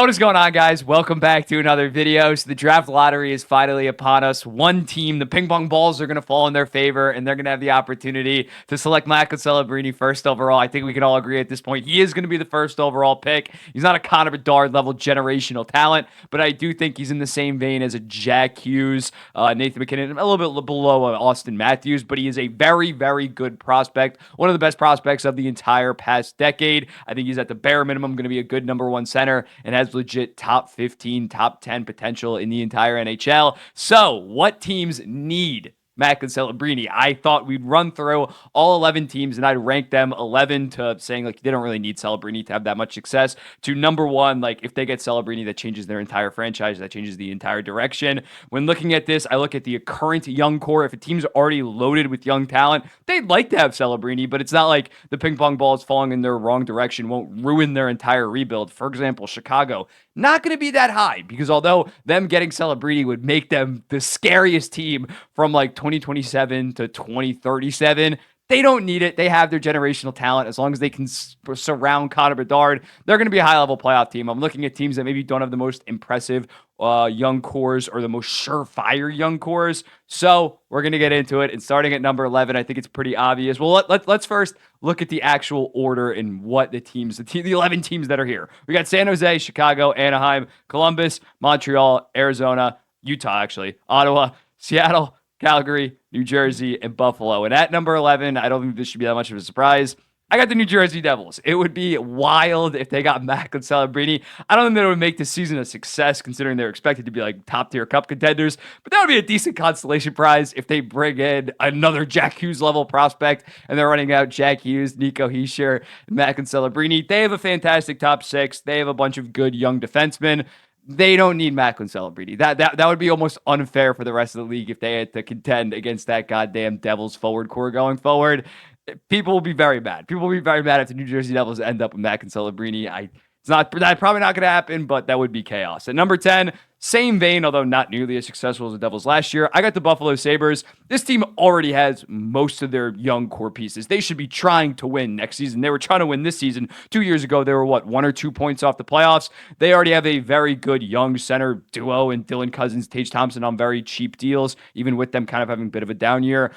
What is going on, guys? Welcome back to another video. So the draft lottery is finally upon us. One team, the ping pong balls are going to fall in their favor, and they're going to have the opportunity to select Michael Celebrini first overall. I think we can all agree at this point he is going to be the first overall pick. He's not a Connor Bedard level generational talent, but I do think he's in the same vein as a Jack Hughes, Nathan McKinnon, a little bit below Austin Matthews, but he is a very, very good prospect. One of the best prospects of the entire past decade. I think he's at the bare minimum going to be a good number one center and has legit top 15, top 10 potential in the entire NHL. So, what teams need Macklin Celebrini? I thought we'd run through all 11 teams and I'd rank them 11 to saying like they don't really need Celebrini to have that much success to number one, like if they get Celebrini, that changes their entire franchise, that changes the entire direction. When looking at this, I look at the current young core. If a team's already loaded with young talent, they'd like to have Celebrini, but it's not like the ping pong balls falling in their wrong direction won't ruin their entire rebuild. For example, Chicago, not going to be that high because although them getting Celebrini would make them the scariest team from like 2027 to 2037, they don't need it. They have their generational talent. As long as they can surround Connor Bedard, they're going to be a high-level playoff team. I'm looking at teams that maybe don't have the most impressive young cores or the most surefire young cores. So we're going to get into it. And starting at number 11, I think it's pretty obvious. Well, let's first look at the actual order and what the 11 teams that are here. We got San Jose, Chicago, Anaheim, Columbus, Montreal, Arizona, Utah, actually, Ottawa, Seattle, Calgary, New Jersey, and Buffalo. And at number 11, I don't think this should be that much of a surprise. I got the New Jersey Devils. It would be wild if they got Macklin Celebrini. I don't think that it would make this season a success considering they're expected to be like top tier cup contenders, but that would be a decent consolation prize if they bring in another Jack Hughes level prospect and they're running out Jack Hughes, Nico Hischier, Macklin Celebrini. They have a fantastic top six. They have a bunch of good young defensemen. They don't need Macklin Celebrini. That would be almost unfair for the rest of the league if they had to contend against that goddamn Devils forward core going forward. People will be very mad. People will be very mad if the New Jersey Devils end up with Macklin Celebrini. That's probably not going to happen, but that would be chaos. At number 10, same vein, although not nearly as successful as the Devils last year, I got the Buffalo Sabres. This team already has most of their young core pieces. They should be trying to win next season. They were trying to win this season. 2 years ago, they were, 1 or 2 points off the playoffs. They already have a very good young center duo in Dylan Cousins, Tage Thompson on very cheap deals, even with them kind of having a bit of a down year.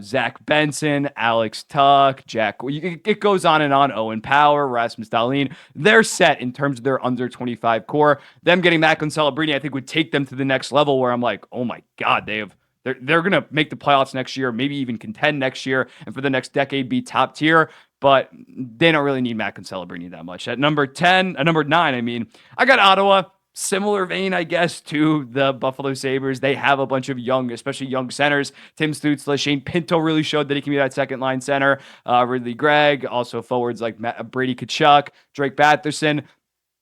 Zach Benson, Alex Tuck, it goes on and on. Owen Power, Rasmus Dahlin. They're set in terms of their under 25 core. Them getting Macklin Celebrini, I think would take them to the next level where I'm like, oh my God, they're going to make the playoffs next year, maybe even contend next year, and for the next decade be top tier. But they don't really need Macklin Celebrini that much. At number 9, I got Ottawa. Similar vein, I guess, to the Buffalo Sabres. They have a bunch of young, especially young centers. Tim Stützle, Shane Pinto really showed that he can be that second line center. Ridley Gregg, also forwards like Brady Tkachuk, Drake Batherson.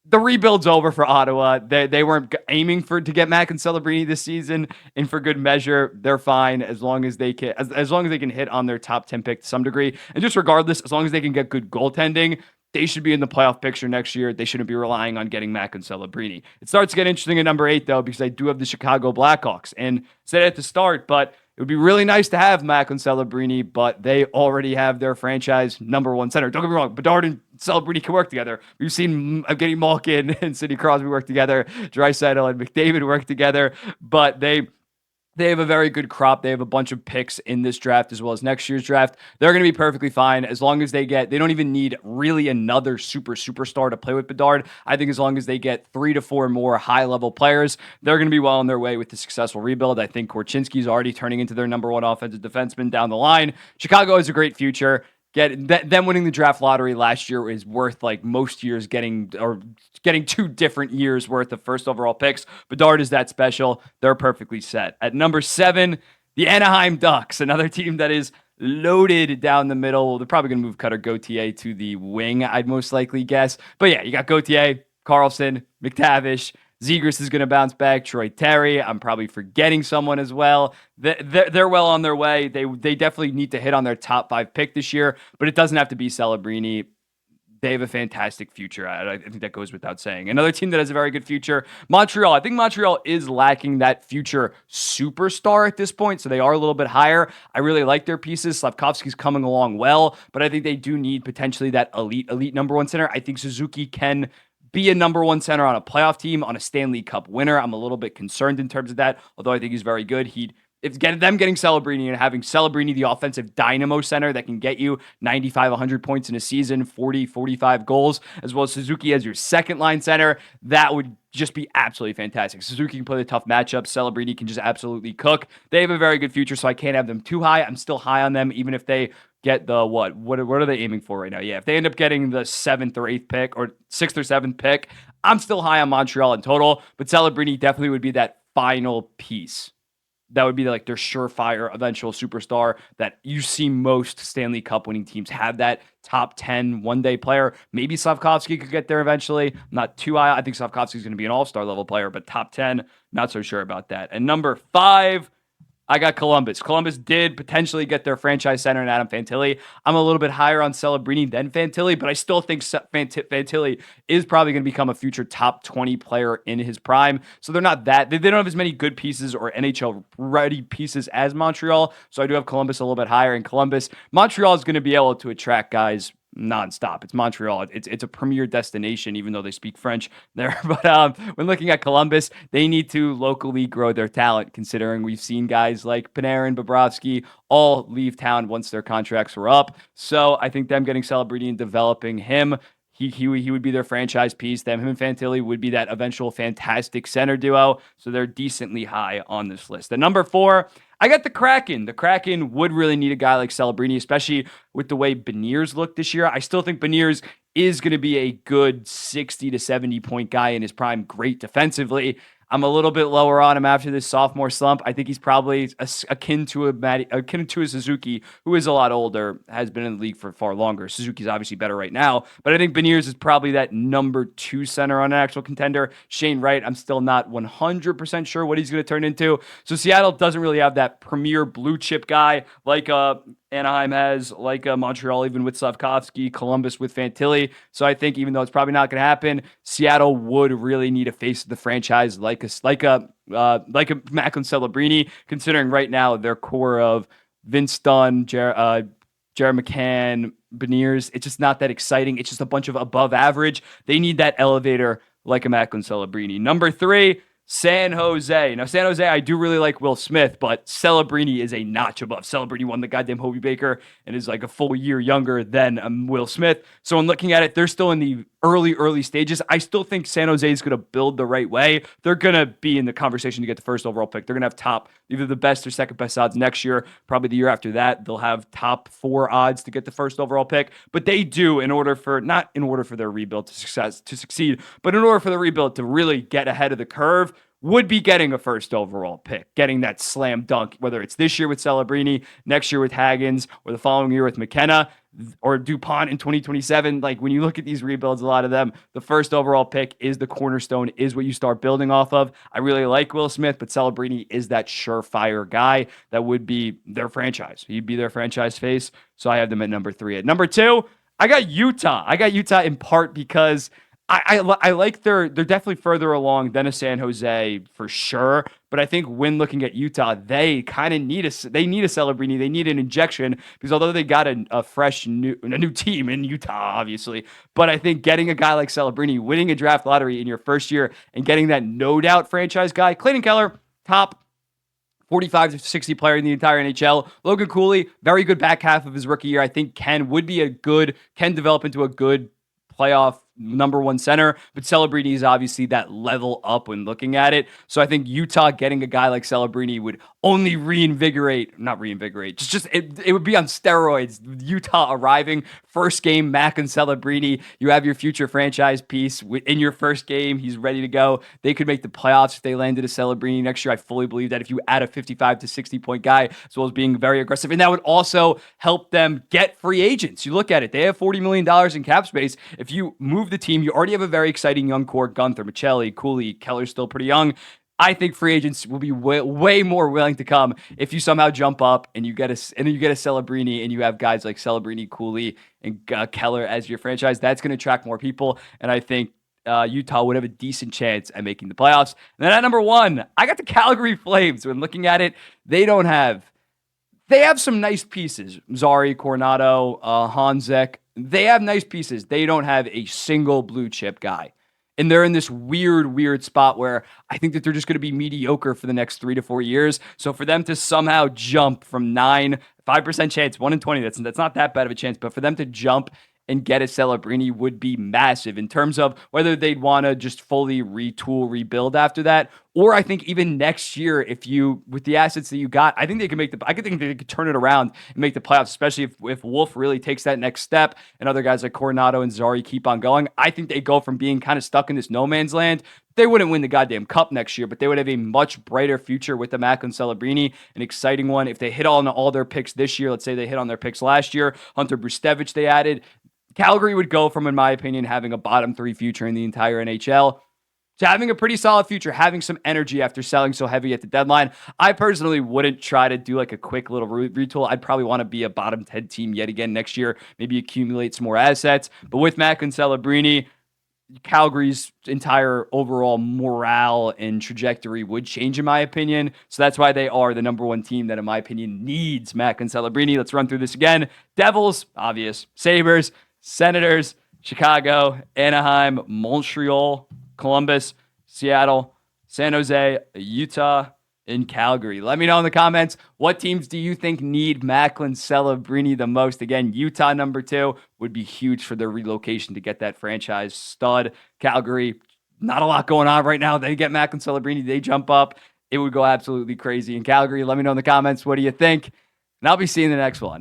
The rebuild's over for Ottawa. They weren't aiming to get Macklin Celebrini this season, and for good measure, they're fine as long as they can hit on their top 10 pick to some degree. And just regardless, as long as they can get good goaltending, they should be in the playoff picture next year. They shouldn't be relying on getting Macklin Celebrini. It starts to get interesting at number 8 though, because I do have the Chicago Blackhawks, and said it at the start, but it would be really nice to have Macklin Celebrini, but they already have their franchise number one center. Don't get me wrong, Bedard and Celebrini can work together. We've seen Evgeny Malkin and Sidney Crosby work together, Draisaitl and McDavid work together, but they have a very good crop. They have a bunch of picks in this draft as well as next year's draft. They're going to be perfectly fine as long as they don't even need really another superstar to play with Bedard. I think as long as they get 3 to 4 more high-level players, they're going to be well on their way with the successful rebuild. I think Korchinski's already turning into their number one offensive defenseman down the line. Chicago has a great future. Them winning the draft lottery last year is worth like most years getting 2 different years worth of first overall picks. Bedard is that special. They're perfectly set. At number 7, the Anaheim Ducks, another team that is loaded down the middle. They're probably going to move Cutter Gauthier to the wing, I'd most likely guess. But yeah, you got Gauthier, Carlson, McTavish. Zegras is going to bounce back. Troy Terry. I'm probably forgetting someone as well. They're well on their way. They definitely need to hit on their top 5 pick this year, but it doesn't have to be Celebrini. They have a fantastic future. I think that goes without saying. Another team that has a very good future, Montreal. I think Montreal is lacking that future superstar at this point, so they are a little bit higher. I really like their pieces. Slavkovsky's coming along well, but I think they do need potentially that elite number one center. I think Suzuki can be a number one center on a playoff team, on a Stanley Cup winner. I'm a little bit concerned in terms of that, although I think he's very good. It's them getting Celebrini and having Celebrini, the offensive dynamo center that can get you 95, 100 points in a season, 40, 45 goals, as well as Suzuki as your second line center. That would just be absolutely fantastic. Suzuki can play the tough matchups. Celebrini can just absolutely cook. They have a very good future, so I can't have them too high. I'm still high on them, even if they get the what are they aiming for right now? Yeah, if they end up getting the 7th or 8th pick or 6th or 7th pick, I'm still high on Montreal in total, but Celebrini definitely would be that final piece. That would be like their surefire eventual superstar that you see most Stanley Cup winning teams have, that top 10 one-day player. Maybe Slafkovsky could get there eventually. Not too high. I think Slafkovsky is going to be an all-star level player, but top 10, not so sure about that. And number 5, I got Columbus. Columbus did potentially get their franchise center in Adam Fantilli. I'm a little bit higher on Celebrini than Fantilli, but I still think Fantilli is probably going to become a future top 20 player in his prime. So they're not that. They don't have as many good pieces or NHL-ready pieces as Montreal. So I do have Columbus a little bit higher. And Montreal is going to be able to attract guys nonstop. It's Montreal. It's a premier destination, even though they speak French there. But when looking at Columbus, they need to locally grow their talent, considering we've seen guys like Panarin, Bobrovsky all leave town once their contracts were up. So I think them getting Celebrini and developing him, he would be their franchise piece. Him and Fantilli would be that eventual fantastic center duo. So they're decently high on this list. At number 4, I got the Kraken. The Kraken would really need a guy like Celebrini, especially with the way Beniers looked this year. I still think Beniers is going to be a good 60 to 70 point guy in his prime, great defensively. I'm a little bit lower on him after this sophomore slump. I think he's probably akin to a Suzuki, who is a lot older, has been in the league for far longer. Suzuki's obviously better right now, but I think Beniers is probably that number 2 center on an actual contender. Shane Wright, I'm still not 100% sure what he's going to turn into. So Seattle doesn't really have that premier blue chip guy like Anaheim has, like Montreal, even with Slafkovsky, Columbus with Fantilli. So I think even though it's probably not going to happen, Seattle would really need a face of the franchise like a Macklin Celebrini, considering right now their core of Vince Dunn, Jared McCann, Beniers, it's just not that exciting. It's just a bunch of above average. They need that elevator like a Macklin Celebrini. Number 3, San Jose. Now, San Jose, I do really like Will Smith, but Celebrini is a notch above. Celebrini won the goddamn Hobie Baker and is like a full year younger than Will Smith. So when looking at it, they're still in the early stages. I still think San Jose is going to build the right way. They're going to be in the conversation to get the first overall pick. They're going to have either the best or second best odds next year. Probably the year after that, they'll have top 4 odds to get the first overall pick. But they do, not in order for their rebuild to succeed, but in order for the rebuild to really get ahead of the curve, would be getting a first overall pick, getting that slam dunk, whether it's this year with Celebrini, next year with Haggins, or the following year with McKenna, or DuPont in 2027. Like, when you look at these rebuilds, a lot of them, the first overall pick is the cornerstone, is what you start building off of. I really like Will Smith, but Celebrini is that surefire guy that would be their franchise. He'd be their franchise face, so I have them at number 3. At number 2, I got Utah. I got Utah in part because I like they're definitely further along than a San Jose for sure. But I think when looking at Utah, they kind of need a Celebrini. They need an injection because although they got a fresh new team in Utah, obviously, but I think getting a guy like Celebrini, winning a draft lottery in your first year and getting that no doubt franchise guy, Clayton Keller, top 45 to 60 player in the entire NHL. Logan Cooley, very good back half of his rookie year. I think can develop into a good playoff number 1 center, but Celebrini is obviously that level up when looking at it. So I think Utah getting a guy like Celebrini would only it would be on steroids. Utah arriving, first game, Mac and Celebrini, you have your future franchise piece in your first game. He's ready to go. They could make the playoffs if they landed a Celebrini next year. I fully believe that if you add a 55 to 60 point guy, as well as being very aggressive, and that would also help them get free agents. You look at it, they have $40 million in cap space. If you move the team, you already have a very exciting young core, Gunther, Michelli, Cooley, Keller's still pretty young. I think free agents will be way more willing to come if you somehow jump up and you get a Celebrini and you have guys like Celebrini, Cooley, and Keller as your franchise. That's going to attract more people, and I think Utah would have a decent chance at making the playoffs. And then at number 1, I got the Calgary Flames. When looking at it, they have some nice pieces. Zari, Coronado, Hanzek. They have nice pieces. They don't have a single blue chip guy. And they're in this weird spot where I think that they're just going to be mediocre for the next 3 to 4 years. So for them to somehow jump from 5% chance, 1 in 20, that's not that bad of a chance. But for them to jump and get a Celebrini would be massive in terms of whether they'd want to just fully retool, rebuild after that. Or I think even next year, if you, with the assets that you got, I think they can I could think they could turn it around and make the playoffs, especially if Wolf really takes that next step and other guys like Coronado and Zari keep on going. I think they go from being kind of stuck in this no man's land. They wouldn't win the goddamn cup next year, but they would have a much brighter future with the Macklin Celebrini, an exciting one. If they hit on all their picks this year, let's say they hit on their picks last year, Hunter Brustevich they added, Calgary would go from, in my opinion, having a bottom 3 future in the entire NHL to having a pretty solid future, having some energy after selling so heavy at the deadline. I personally wouldn't try to do like a quick little retool. I'd probably want to be a bottom 10 team yet again next year, maybe accumulate some more assets. But with Macklin Celebrini, Calgary's entire overall morale and trajectory would change, in my opinion. So that's why they are the number 1 team that, in my opinion, needs Macklin Celebrini. Let's run through this again. Devils, obvious. Sabres, Senators, Chicago, Anaheim, Montreal, Columbus, Seattle, San Jose, Utah, and Calgary. Let me know in the comments, what teams do you think need Macklin Celebrini the most? Again, Utah number 2 would be huge for their relocation to get that franchise stud. Calgary, not a lot going on right now. They get Macklin Celebrini, they jump up. It would go absolutely crazy in Calgary. Let me know in the comments, what do you think? And I'll be seeing the next one.